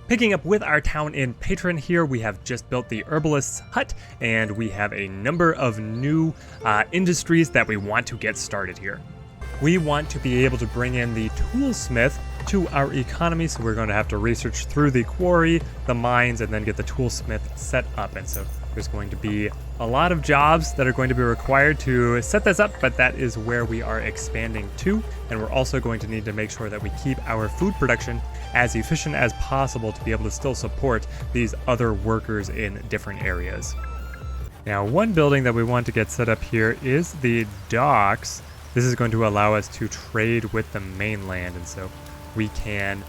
Picking up with our town in Patron here, we have just built the herbalist's hut, and we have a number of new industries that we want to get started here. We want to be able to bring in the toolsmith to our economy, so we're going to have to research through the quarry, the mines, and then get the toolsmith set up. And so there's going to be a lot of jobs that are going to be required to set this up, but that is where we are expanding to. And we're also going to need to make sure that we keep our food production as efficient as possible to be able to still support these other workers in different areas. Now, one building that we want to get set up here is the docks. This is going to allow us to trade with the mainland, and so we can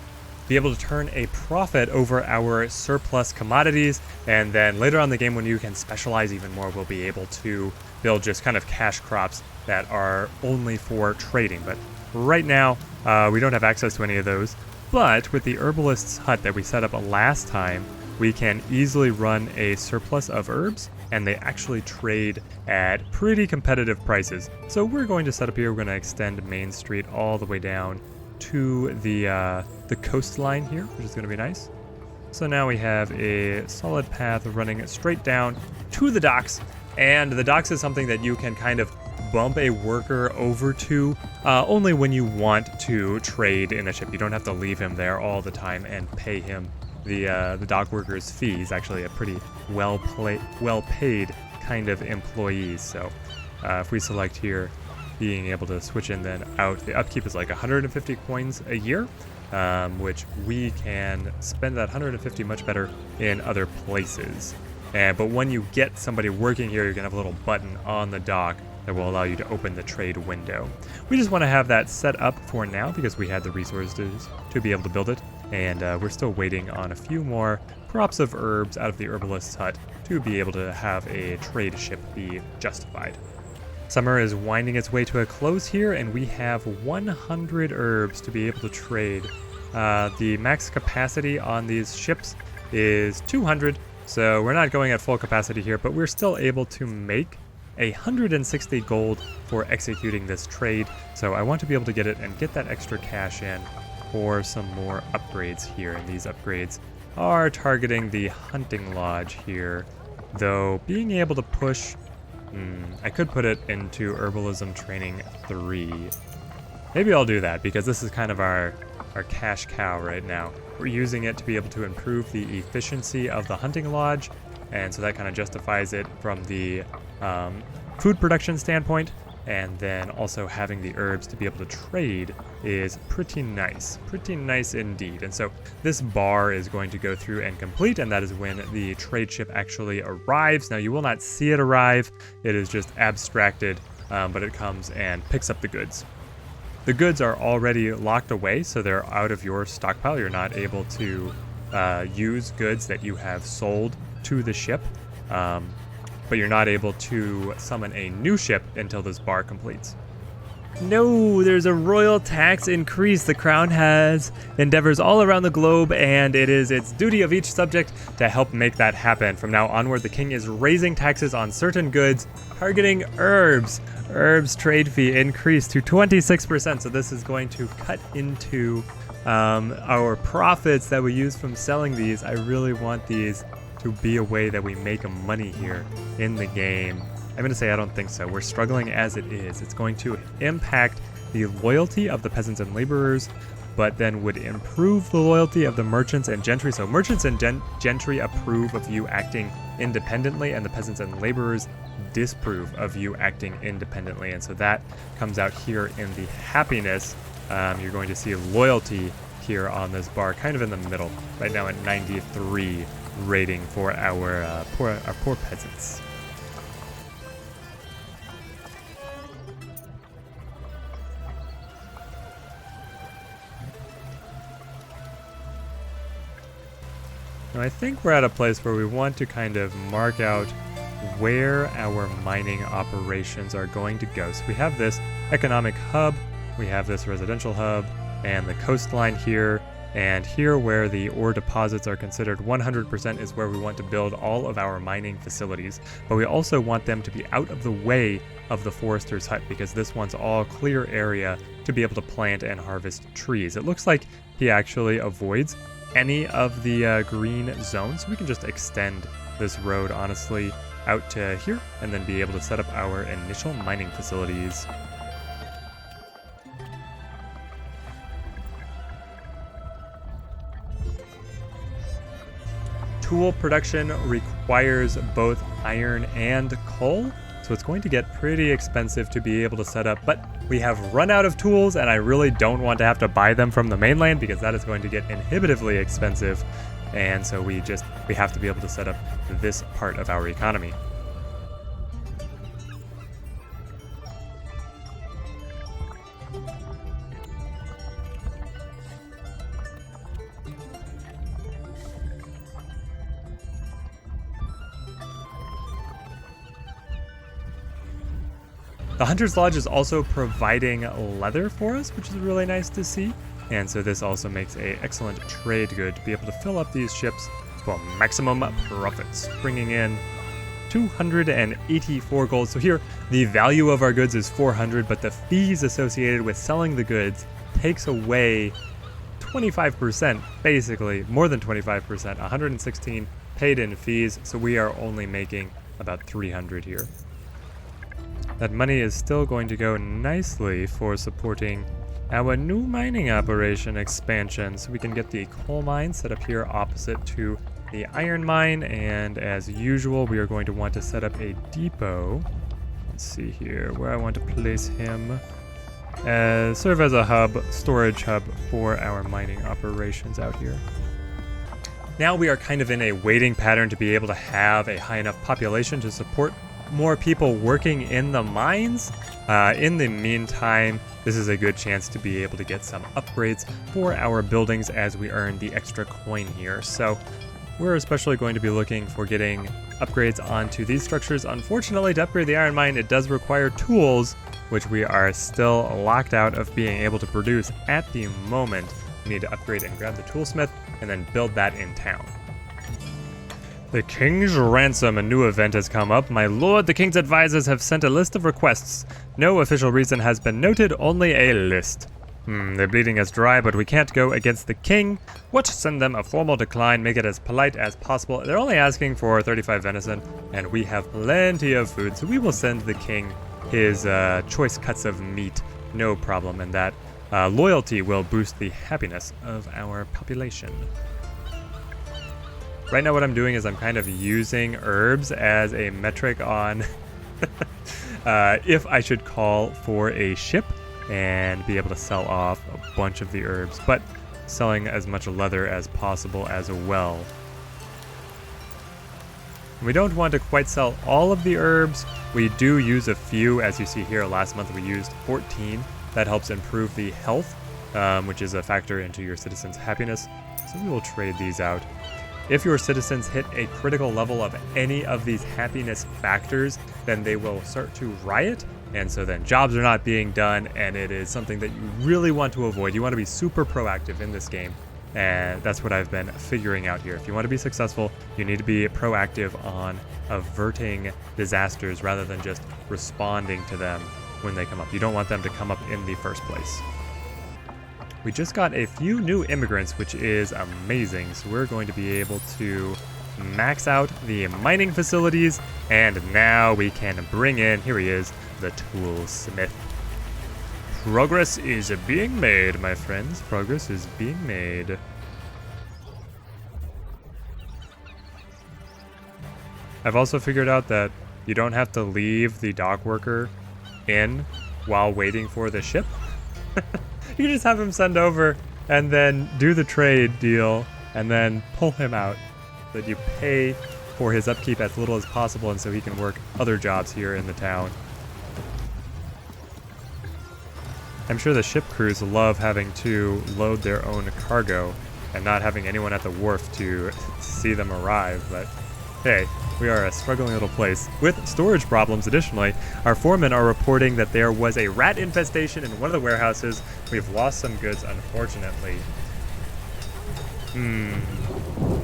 be able to turn a profit over our surplus commodities, and then later on in the game, when you can specialize even more, we'll be able to build just kind of cash crops that are only for trading. But right now, we don't have access to any of those. But with the herbalist's hut that we set up last time, we can easily run a surplus of herbs, and they actually trade at pretty competitive prices. So we're going to set up here, we're going to extend Main Street all the way down to the coastline here, which is going to be nice. So now we have a solid path running straight down to the docks, and the docks is something that you can kind of bump a worker over to only when you want to trade in a ship. You don't have to leave him there all the time and pay him the dock worker's fee. He's actually a pretty well-paid kind of employee. So if we select here, being able to switch in then out, the upkeep is like 150 coins a year, which we can spend that 150 much better in other places. But when you get somebody working here, you're gonna have a little button on the dock that will allow you to open the trade window. We just want to have that set up for now because we had the resources to be able to build it, and we're still waiting on a few more crops of herbs out of the herbalist's hut to be able to have a trade ship be justified. Summer is winding its way to a close here, and we have 100 herbs to be able to trade. The max capacity on these ships is 200, so we're not going at full capacity here, but we're still able to make 160 gold for executing this trade. So I want to be able to get it and get that extra cash in for some more upgrades here. And these upgrades are targeting the hunting lodge here, though being able to push, I could put it into herbalism training 3. Maybe I'll do that because this is kind of our cash cow right now. We're using it to be able to improve the efficiency of the hunting lodge, and so that kind of justifies it from the food production standpoint, and then also having the herbs to be able to trade is pretty nice indeed. And so this bar is going to go through and complete, and that is when the trade ship actually arrives. Now you will not see it arrive, it is just abstracted, but it comes and picks up the goods. The goods are already locked away, so they're out of your stockpile. You're not able to use goods that you have sold to the ship, but you're not able to summon a new ship until this bar completes. No, there's a royal tax increase. The crown has endeavors all around the globe, and it is its duty of each subject to help make that happen. From now onward, the king is raising taxes on certain goods, targeting herbs. Herbs trade fee increased to 26%, so this is going to cut into our profits that we use from selling these. I really want these to be a way that we make money here in the game. I'm going to say I don't think so. We're struggling as it is. It's going to impact the loyalty of the peasants and laborers, but then would improve the loyalty of the merchants and gentry. So merchants and gentry approve of you acting independently, and the peasants and laborers disapprove of you acting independently. And so that comes out here in the happiness. You're going to see loyalty here on this bar, kind of in the middle, right now at 93 rating for our poor peasants. Now I think we're at a place where we want to kind of mark out where our mining operations are going to go. So we have this economic hub, we have this residential hub, and the coastline here, and here where the ore deposits are considered 100% is where we want to build all of our mining facilities. But we also want them to be out of the way of the forester's hut, because this one's all clear area to be able to plant and harvest trees. It looks like he actually avoids any of the green zones. So we can just extend this road, honestly, out to here and then be able to set up our initial mining facilities. Tool production requires both iron and coal, so it's going to get pretty expensive to be able to set up, but we have run out of tools and I really don't want to have to buy them from the mainland because that is going to get inhibitively expensive, and so we have to be able to set up this part of our economy. The Hunter's Lodge is also providing leather for us, which is really nice to see. And so this also makes an excellent trade good to be able to fill up these ships for maximum profits, bringing in 284 gold. So here, the value of our goods is 400, but the fees associated with selling the goods takes away 25%, basically, more than 25%, 116 paid in fees. So we are only making about 300 here. That money is still going to go nicely for supporting our new mining operation expansion. So we can get the coal mine set up here opposite to the iron mine. And as usual, we are going to want to set up a depot. Let's see here where I want to place him. Serve as a hub, storage hub for our mining operations out here. Now we are kind of in a waiting pattern to be able to have a high enough population to support more people working in the mines. In the meantime, this is a good chance to be able to get some upgrades for our buildings as we earn the extra coin here. So we're especially going to be looking for getting upgrades onto these structures. Unfortunately, to upgrade the iron mine, it does require tools, which we are still locked out of being able to produce at the moment. We need to upgrade and grab the toolsmith and then build that in town. The King's Ransom, a new event has come up. My lord, the King's advisors have sent a list of requests. No official reason has been noted, only a list. They're bleeding us dry, but we can't go against the king. What? Send them a formal decline, make it as polite as possible. They're only asking for 35 venison, and we have plenty of food, so we will send the king his choice cuts of meat. No problem in that. Loyalty will boost the happiness of our population. Right now what I'm doing is I'm kind of using herbs as a metric on if I should call for a ship and be able to sell off a bunch of the herbs, but selling as much leather as possible as well. We don't want to quite sell all of the herbs. We do use a few, as you see here. Last month we used 14. That helps improve the health, which is a factor into your citizens' happiness. So we will trade these out. If your citizens hit a critical level of any of these happiness factors, then they will start to riot, and so then jobs are not being done, and it is something that you really want to avoid. You want to be super proactive in this game, and that's what I've been figuring out here. If you want to be successful, you need to be proactive on averting disasters rather than just responding to them when they come up. You don't want them to come up in the first place. We just got a few new immigrants, which is amazing. So we're going to be able to max out the mining facilities, and now we can bring in, here he is, the toolsmith. Progress is being made, my friends. Progress is being made. I've also figured out that you don't have to leave the dock worker in while waiting for the ship. You just have him send over and then do the trade deal and then pull him out so that you pay for his upkeep as little as possible, and so he can work other jobs here in the town. I'm sure the ship crews love having to load their own cargo and not having anyone at the wharf to see them arrive, but hey, we are a struggling little place with storage problems. Additionally, our foremen are reporting that there was a rat infestation in one of the warehouses. We've lost some goods, unfortunately.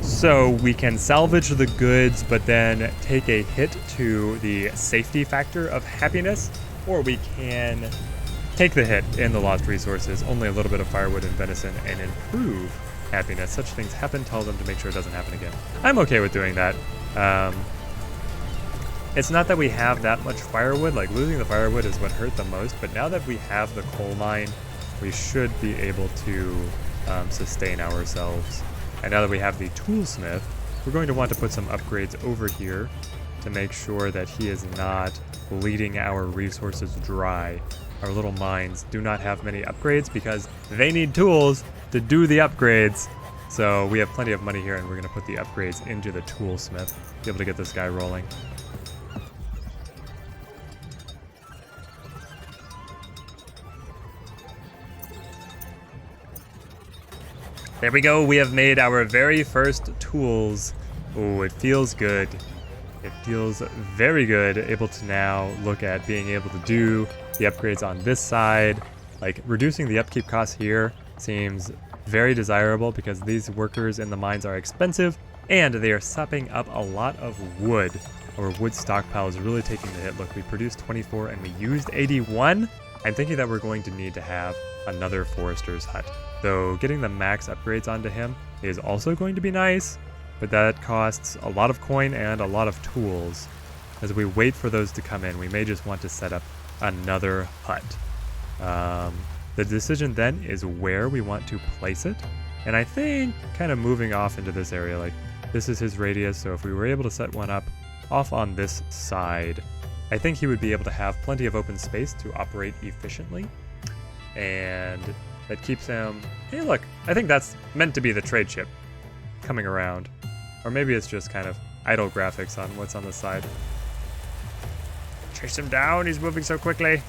So we can salvage the goods, but then take a hit to the safety factor of happiness, or we can take the hit in the lost resources, only a little bit of firewood and venison, and improve happiness. Such things happen, tell them to make sure it doesn't happen again. I'm okay with doing that. It's not that we have that much firewood, like losing the firewood is what hurt the most, but now that we have the coal mine, we should be able to sustain ourselves. And now that we have the toolsmith, we're going to want to put some upgrades over here to make sure that he is not bleeding our resources dry. Our little mines do not have many upgrades because they need tools to do the upgrades. So we have plenty of money here, and we're going to put the upgrades into the toolsmith to be able to get this guy rolling. There we go. We have made our very first tools. Oh, it feels good. It feels very good, able to now look at being able to do the upgrades on this side. Like, reducing the upkeep costs here seems very desirable because these workers in the mines are expensive and they are sopping up a lot of wood. Our wood stockpile is really taking the hit. Look, we produced 24 and we used 81. I'm thinking that we're going to need to have another forester's hut. Though getting the max upgrades onto him is also going to be nice, but that costs a lot of coin and a lot of tools. As we wait for those to come in, we may just want to set up another hut. The decision then is where we want to place it. And I think kind of moving off into this area, like this is his radius, so if we were able to set one up off on this side, I think he would be able to have plenty of open space to operate efficiently. And that keeps him... Hey, look, I think that's meant to be the trade ship coming around. Or maybe it's just kind of idle graphics on what's on the side. Chase him down, he's moving so quickly.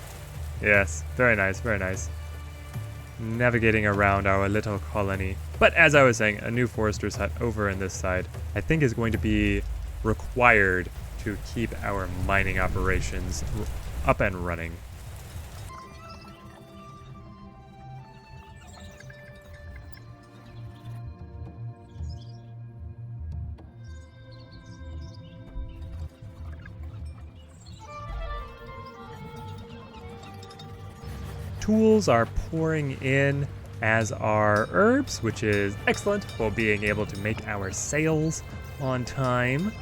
Yes, very nice, very nice. Navigating around our little colony. But as I was saying, a new forester's hut over in this side, I think is going to be required to keep our mining operations up and running. Tools are pouring in, as are herbs, which is excellent for being able to make our sales on time.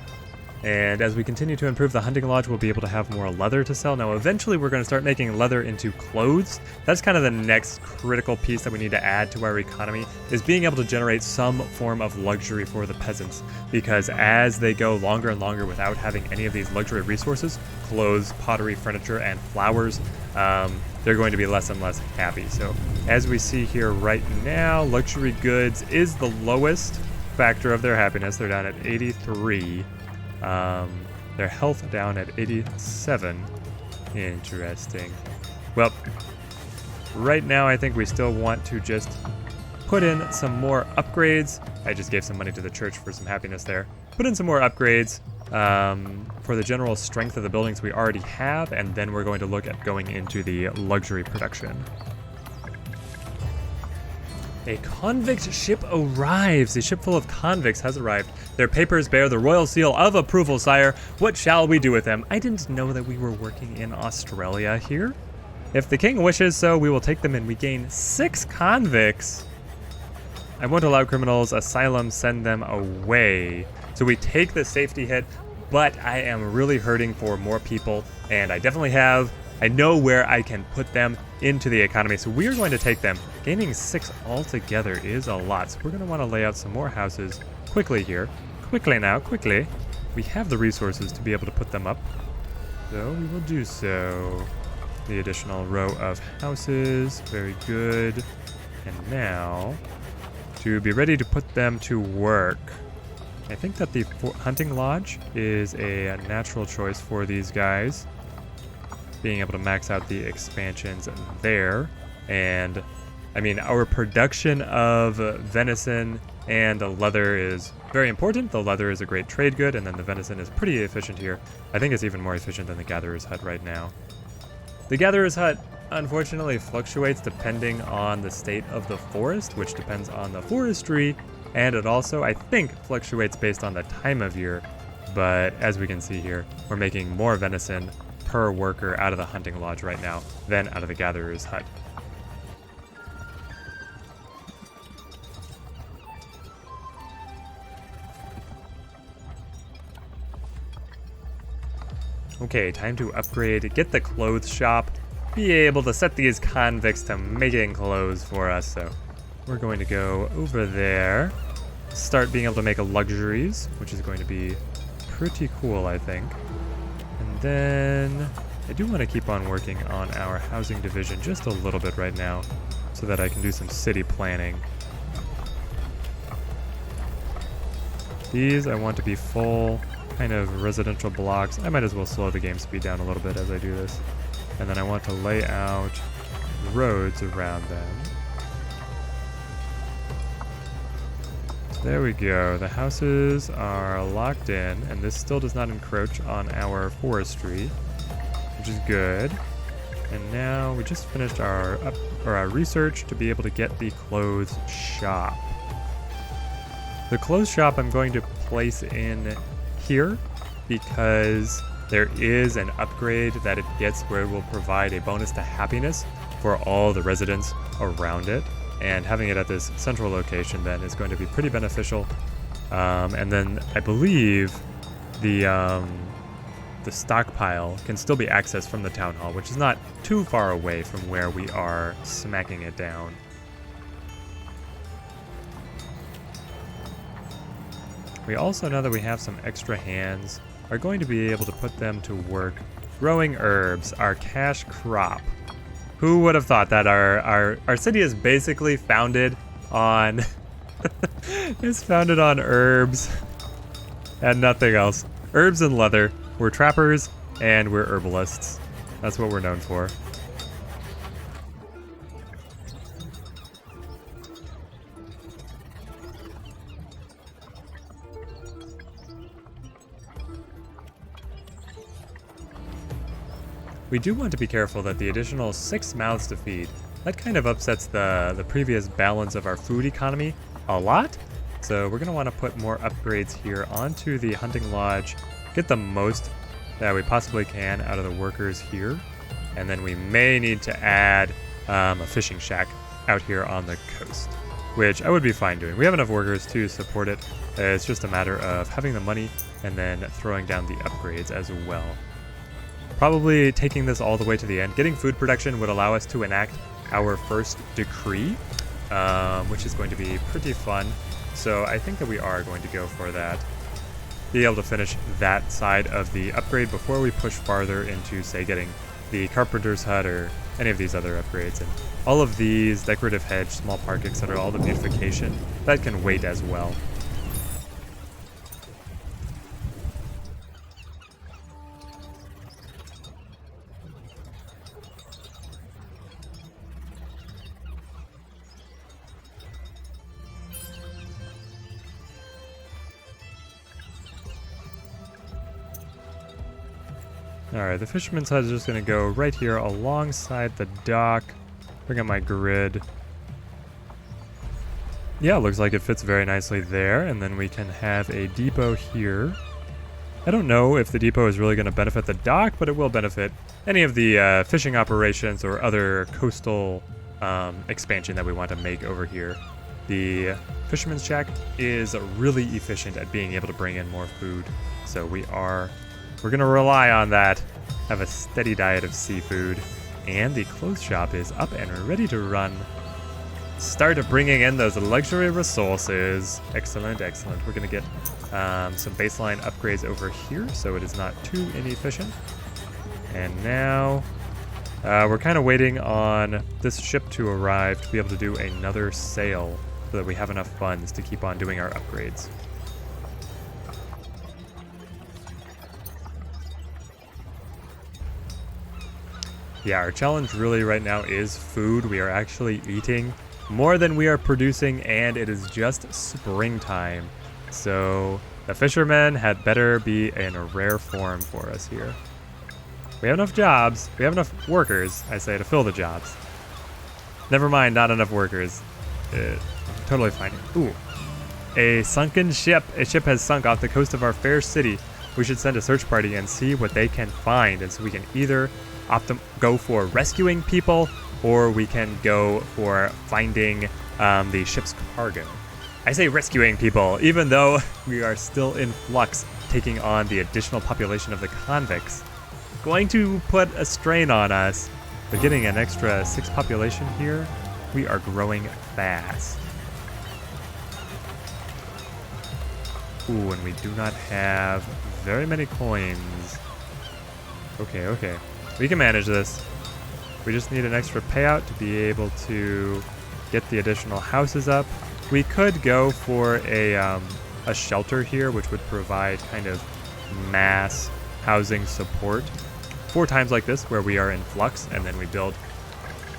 And as we continue to improve the hunting lodge, we'll be able to have more leather to sell. Now, eventually, we're going to start making leather into clothes. That's kind of the next critical piece that we need to add to our economy, is being able to generate some form of luxury for the peasants. Because as they go longer and longer without having any of these luxury resources, clothes, pottery, furniture, and flowers, they're going to be less and less happy. So as we see here right now, luxury goods is the lowest factor of their happiness. They're down at 83. Their health down at 87. Interesting. Well, right now I think we still want to just put in some more upgrades. I just gave some money to the church for some happiness there. Put in some more upgrades for the general strength of the buildings we already have, and then we're going to look at going into the luxury production. A convict ship arrives. A ship full of convicts has arrived. Their papers bear the royal seal of approval, sire. What shall we do with them? I didn't know that we were working in Australia here. If the king wishes so, we will take them in. We gain 6 convicts. I won't allow criminals asylum, send them away. So we take the safety hit, but I am really hurting for more people, and I definitely have... I know where I can put them into the economy, so we are going to take them. Gaining 6 altogether is a lot, so we're going to want to lay out some more houses quickly here. Quickly now, quickly. We have the resources to be able to put them up, so we will do so. The additional row of houses, very good. And now, to be ready to put them to work. I think that the hunting lodge is a natural choice for these guys. Being able to max out the expansions there. And I mean, our production of venison and leather is very important. The leather is a great trade good, and then the venison is pretty efficient here. I think it's even more efficient than the gatherer's hut right now. The gatherer's hut unfortunately fluctuates depending on the state of the forest, which depends on the forestry, and it also, I think, fluctuates based on the time of year. But as we can see here, we're making more venison per worker out of the hunting lodge right now than out of the gatherer's hut. Okay, time to upgrade, get the clothes shop, be able to set these convicts to making clothes for us. So we're going to go over there, start being able to make luxuries, which is going to be pretty cool, I think. And then I do want to keep on working on our housing division just a little bit right now so that I can do some city planning. These I want to be full kind of residential blocks. I might as well slow the game speed down a little bit as I do this. And then I want to lay out roads around them. So there we go. The houses are locked in, and this still does not encroach on our forestry, which is good. And now we just finished our research to be able to get the clothes shop. The clothes shop I'm going to place in here because there is an upgrade that it gets where it will provide a bonus to happiness for all the residents around it. And having it at this central location then is going to be pretty beneficial. And then I believe the stockpile can still be accessed from the town hall, which is not too far away from where we are smacking it down. We also, now that we have some extra hands, are going to be able to put them to work growing herbs, our cash crop. Who would have thought that our city is basically founded on is founded on herbs and nothing else. Herbs and leather. We're trappers and we're herbalists. That's what we're known for. We do want to be careful that the additional 6 mouths to feed, that kind of upsets the previous balance of our food economy a lot. So we're going to want to put more upgrades here onto the hunting lodge, get the most that we possibly can out of the workers here. And then we may need to add a fishing shack out here on the coast, which I would be fine doing. We have enough workers to support it. It's just a matter of having the money and then throwing down the upgrades as well. Probably taking this all the way to the end. Getting food production would allow us to enact our first decree, which is going to be pretty fun. So I think that we are going to go for that. Be able to finish that side of the upgrade before we push farther into, say, getting the carpenter's hut or any of these other upgrades. And all of these, decorative hedge, small park, etc., all the beautification, that can wait as well. Alright, the fisherman's hut is just going to go right here alongside the dock. Bring up my grid. Yeah, looks like it fits very nicely there. And then we can have a depot here. I don't know if the depot is really going to benefit the dock, but it will benefit any of the fishing operations or other coastal expansion that we want to make over here. The fisherman's shack is really efficient at being able to bring in more food. So we're going to rely on that, have a steady diet of seafood, and the clothes shop is up and ready to run. Start bringing in those luxury resources. Excellent, excellent. We're going to get some baseline upgrades over here so it is not too inefficient. And now we're kind of waiting on this ship to arrive to be able to do another sail so that we have enough funds to keep on doing our upgrades. Yeah, our challenge really right now is food. We are actually eating more than we are producing, and it is just springtime. So the fishermen had better be in a rare form for us here. We have enough jobs. We have enough workers, I say, to fill the jobs. Never mind, not enough workers. Totally fine. Ooh. A sunken ship. A ship has sunk off the coast of our fair city. We should send a search party and see what they can find, and so we can either go for rescuing people, or we can go for finding the ship's cargo. I say rescuing people, even though we are still in flux, taking on the additional population of the convicts. going to put a strain on us. But getting an extra 6 population here, we are growing fast. Ooh, and we do not have very many coins. Okay, okay. We can manage this. We just need an extra payout to be able to get the additional houses up. We could go for a shelter here, which would provide kind of mass housing support. 4 times like this, where we are in flux, and then we build.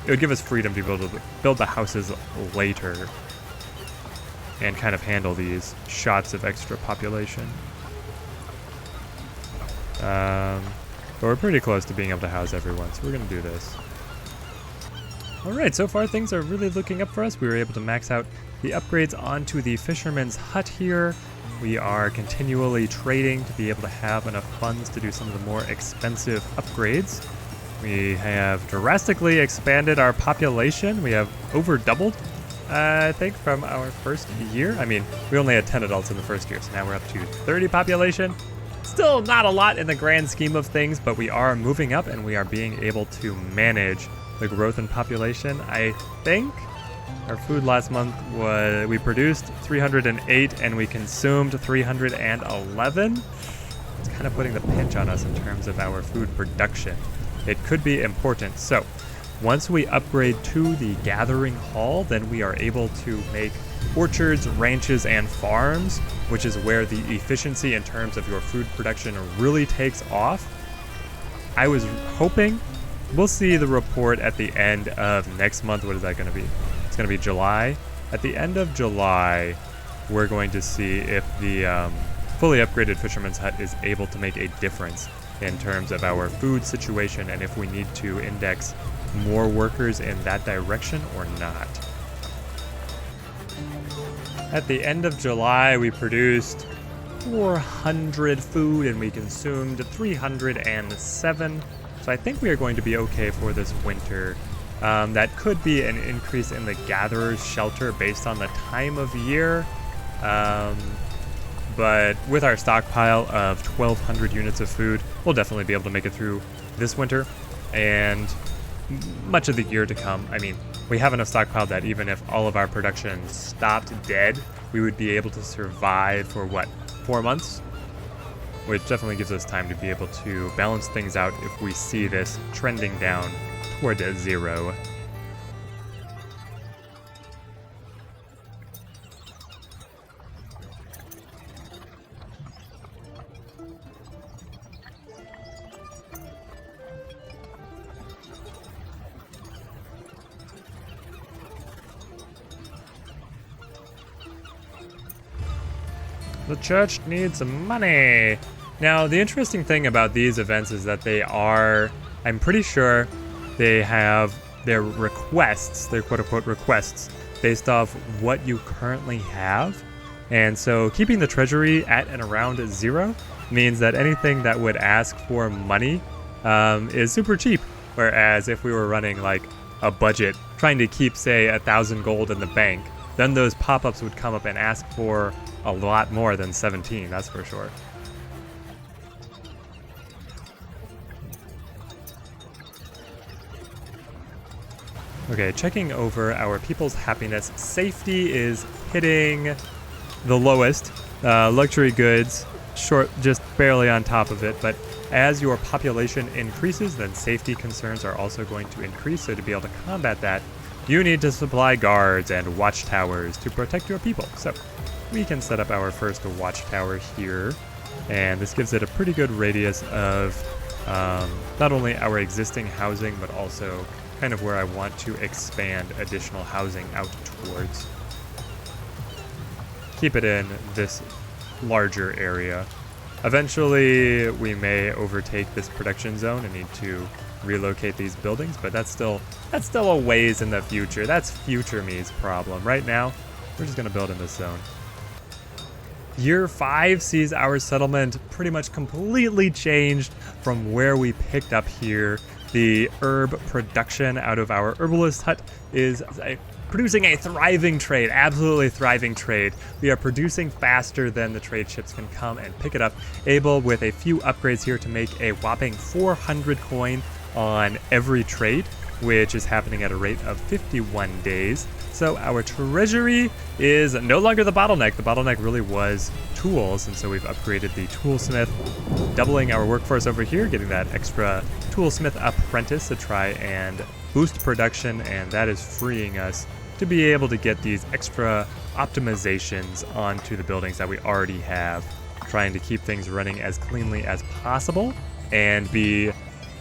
It would give us freedom to be able to build the houses later and kind of handle these shots of extra population. But we're pretty close to being able to house everyone, so we're going to do this. Alright, so far things are really looking up for us. We were able to max out the upgrades onto the fisherman's hut here. We are continually trading to be able to have enough funds to do some of the more expensive upgrades. We have drastically expanded our population. We have over doubled, I think, from our first year. I mean, we only had 10 adults in the first year, so now we're up to 30 population. Still not a lot in the grand scheme of things, but we are moving up and we are being able to manage the growth in population. I think our food last month was, we produced 308 and we consumed 311. It's kind of putting the pinch on us in terms of our food production. It could be important. So once we upgrade to the gathering hall, then we are able to make orchards, ranches, and farms, which is where the efficiency in terms of your food production really takes off. I was hoping, we'll see the report at the end of next month. What is that going to be? It's going to be July. At the end of July, we're going to see if the fully upgraded fisherman's hut is able to make a difference in terms of our food situation and if we need to index more workers in that direction or not. At the end of July, we produced 400 food and we consumed 307. So I think we are going to be okay for this winter. That could be an increase in the gatherer's shelter based on the time of year. But with our stockpile of 1,200 units of food, we'll definitely be able to make it through this winter and much of the year to come. I mean, we have enough stockpile that even if all of our production stopped dead, we would be able to survive for, what, 4 months? Which definitely gives us time to be able to balance things out if we see this trending down toward 0. The church needs money. Now, the interesting thing about these events is that they are, I'm pretty sure they have their requests, their quote-unquote requests, based off what you currently have. And so keeping the treasury at and around 0 means that anything that would ask for money is super cheap. Whereas if we were running like a budget, trying to keep, say, 1,000 gold in the bank, then those pop-ups would come up and ask for a lot more than 17, that's for sure. Okay, checking over our people's happiness. Safety is hitting the lowest. Luxury goods, just barely on top of it, but as your population increases, then safety concerns are also going to increase. So to be able to combat that, you need to supply guards and watchtowers to protect your people. So we can set up our first watchtower here, and this gives it a pretty good radius of not only our existing housing, but also kind of where I want to expand additional housing out towards. Keep it in this larger area. Eventually, we may overtake this production zone and need to relocate these buildings, but that's still a ways in the future. That's future me's problem. Right now, we're just gonna build in this zone. Year 5 sees our settlement pretty much completely changed from where we picked up here. The herb production out of our herbalist hut is producing a thriving trade, absolutely thriving trade. We are producing faster than the trade ships can come and pick it up, able with a few upgrades here to make a whopping 400 coin on every trade, which is happening at a rate of 51 days. So our treasury is no longer the bottleneck. The bottleneck really was tools, and so we've upgraded the toolsmith, doubling our workforce over here, getting that extra toolsmith apprentice to try and boost production, and that is freeing us to be able to get these extra optimizations onto the buildings that we already have, trying to keep things running as cleanly as possible and be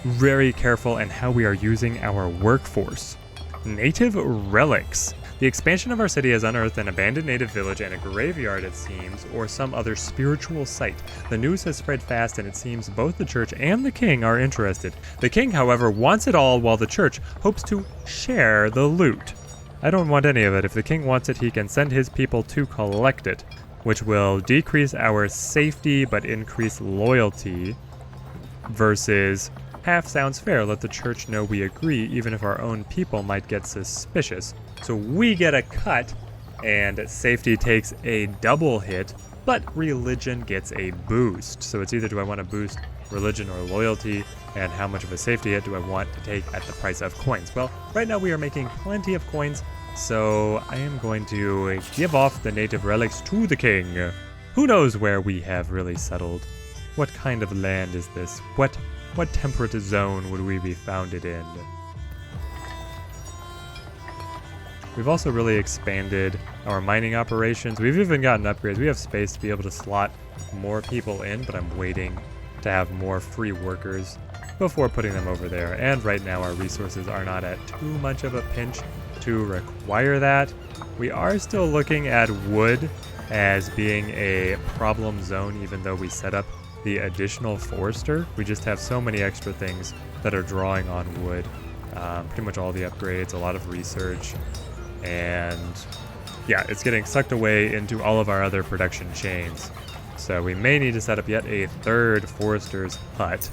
very careful in how we are using our workforce. Native relics. The expansion of our city has unearthed an abandoned native village and a graveyard, it seems, or some other spiritual site. The news has spread fast, and it seems both the church and the king are interested. The king, however, wants it all, while the church hopes to share the loot. I don't want any of it. If the king wants it, he can send his people to collect it, which will decrease our safety but increase loyalty, versus half sounds fair. Let the church know we agree, even if our own people might get suspicious. So we get a cut, and safety takes a double hit, but religion gets a boost. So it's either do I want to boost religion or loyalty, and how much of a safety hit do I want to take at the price of coins? Well, right now we are making plenty of coins, so I am going to give off the native relics to the king. Who knows where we have really settled? What kind of land is this? What temperate zone would we be founded in? We've also really expanded our mining operations. We've even gotten upgrades. We have space to be able to slot more people in, but I'm waiting to have more free workers before putting them over there. And right now our resources are not at too much of a pinch to require that. We are still looking at wood as being a problem zone, even though we set up the additional forester. We just have so many extra things that are drawing on wood. Pretty much all the upgrades, a lot of research, and yeah, it's getting sucked away into all of our other production chains. So we may need to set up yet a third forester's hut.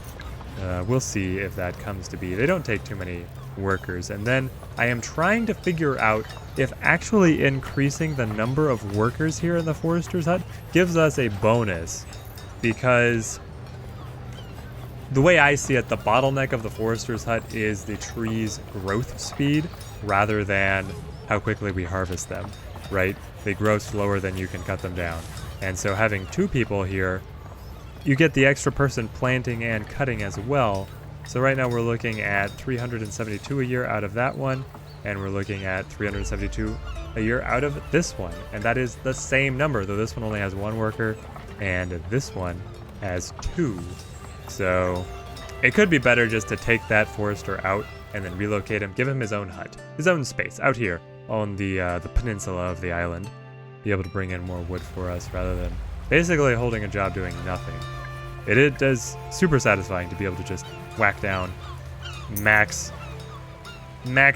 We'll see if that comes to be. They don't take too many workers. And then I am trying to figure out if actually increasing the number of workers here in the forester's hut gives us a bonus, because the way I see it, the bottleneck of the forester's hut is the tree's growth speed rather than how quickly we harvest them, right? They grow slower than you can cut them down. And so having two people here, you get the extra person planting and cutting as well. So right now we're looking at 372 a year out of that one, and we're looking at 372 a year out of this one. And that is the same number, though this one only has one worker and this one has two. So it could be better just to take that forester out and then relocate him, give him his own hut, his own space out here on the peninsula of the island, be able to bring in more wood for us rather than basically holding a job doing nothing. It is super satisfying to be able to just whack down max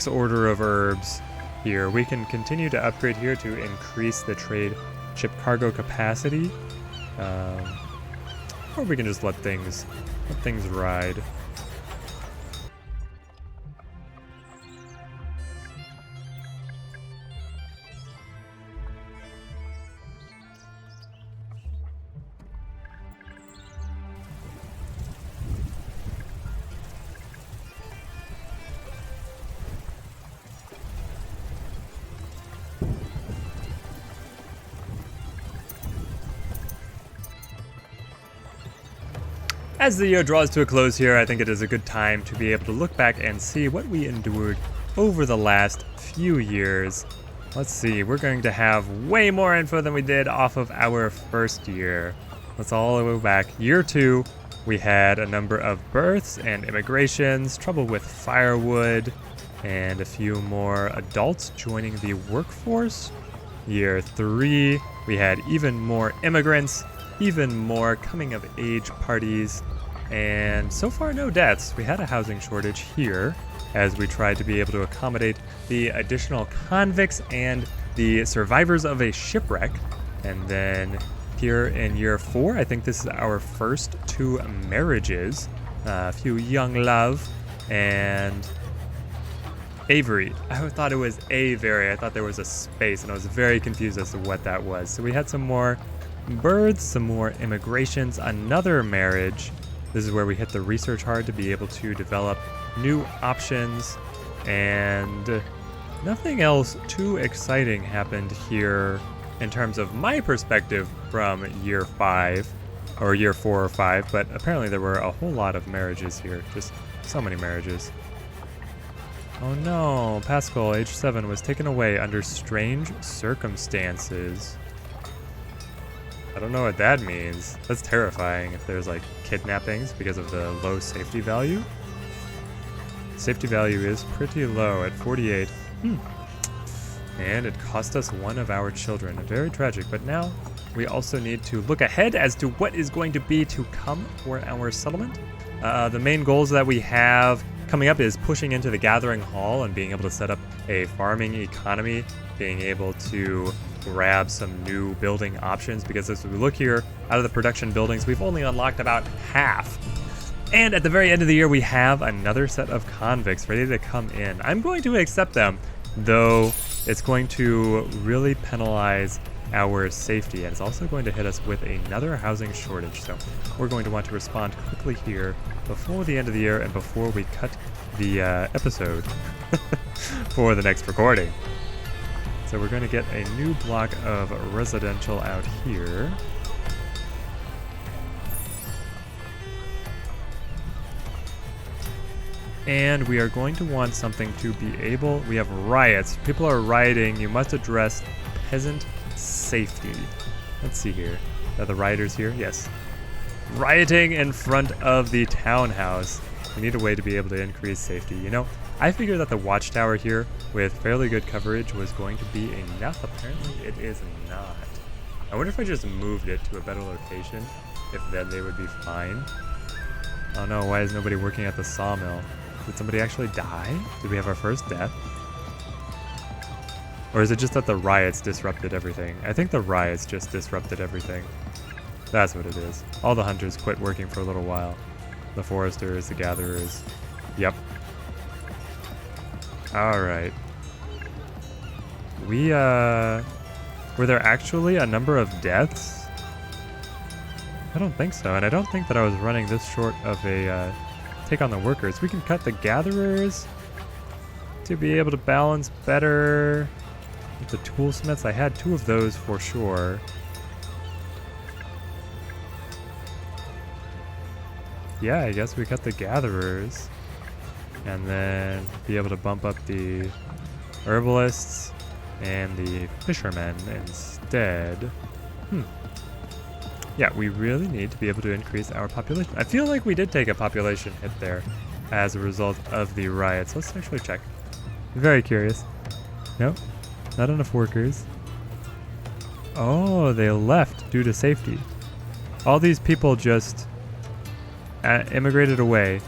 order of herbs here. We can continue to upgrade here to increase the trade ship cargo capacity, or we can just let things ride. As the year draws to a close here, I think it is a good time to be able to look back and see what we endured over the last few years. Let's see, we're going to have way more info than we did off of our first year. Let's all go back. Year 2, we had a number of births and immigrations, trouble with firewood, and a few more adults joining the workforce. Year 3, we had even more immigrants, even more coming of age parties, and so far no deaths. We had a housing shortage here as we tried to be able to accommodate the additional convicts and the survivors of a shipwreck. And then here in year 4, I think this is our first 2 marriages, a few young love, and Avery. I thought it was Avery. I thought there was a space, and I was very confused as to what that was. So we had some more births, some more immigrations, another marriage. This is where we hit the research hard to be able to develop new options, and nothing else too exciting happened here in terms of my perspective from year 5 or year 4 or 5, but apparently there were a whole lot of marriages here, just so many marriages. Oh no, Pascal, age 7, was taken away under strange circumstances. I don't know what that means. That's terrifying if there's like kidnappings because of the low safety value. Safety value is pretty low at 48. And it cost us one of our children. Very tragic, but now we also need to look ahead as to what is going to be to come for our settlement. The main goals that we have coming up is pushing into the gathering hall and being able to set up a farming economy, being able to grab some new building options, because as we look here, out of the production buildings, we've only unlocked about half. And at the very end of the year, we have another set of convicts ready to come in. I'm going to accept them, though it's going to really penalize our safety, and it's also going to hit us with another housing shortage. So we're going to want to respond quickly here before the end of the year and before we cut the episode for the next recording. So we're going to get a new block of residential out here. And we are going to want something to be able... We have riots. People are rioting. You must address peasant safety. Let's see here. Are the rioters here? Yes. Rioting in front of the townhouse. We need a way to be able to increase safety. You know, I figured that the watchtower here with fairly good coverage was going to be enough. Apparently it is not. I wonder if I just moved it to a better location, if then they would be fine. Oh no, why is nobody working at the sawmill? Did somebody actually die? Did we have our first death? Or is it just that the riots disrupted everything? I think the riots just disrupted everything. That's what it is. All the hunters quit working for a little while. The foresters, the gatherers. Yep. Alright. Were there actually a number of deaths? I don't think so, and I don't think that I was running this short of a take on the workers. We can cut the gatherers to be able to balance better with the toolsmiths. I had 2 of those for sure. Yeah, I guess we cut the gatherers and then be able to bump up the herbalists and the fishermen instead. Yeah, we really need to be able to increase our population. I feel like we did take a population hit there as a result of the riots. Let's actually check. Very curious. Nope, not enough workers. Oh, they left due to safety. All these people just immigrated away.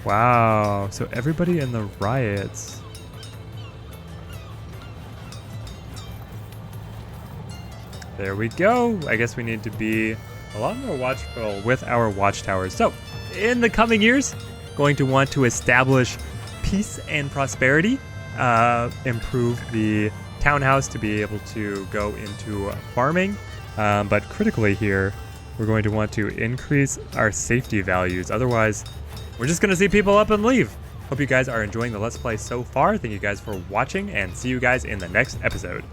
Wow, so everybody in the riots. There we go. I guess we need to be a lot more watchful with our watchtowers. So, in the coming years, going to want to establish peace and prosperity, improve the townhouse to be able to go into farming, but critically here, we're going to want to increase our safety values. Otherwise, we're just going to see people up and leave. Hope you guys are enjoying the Let's Play so far. Thank you guys for watching, and see you guys in the next episode.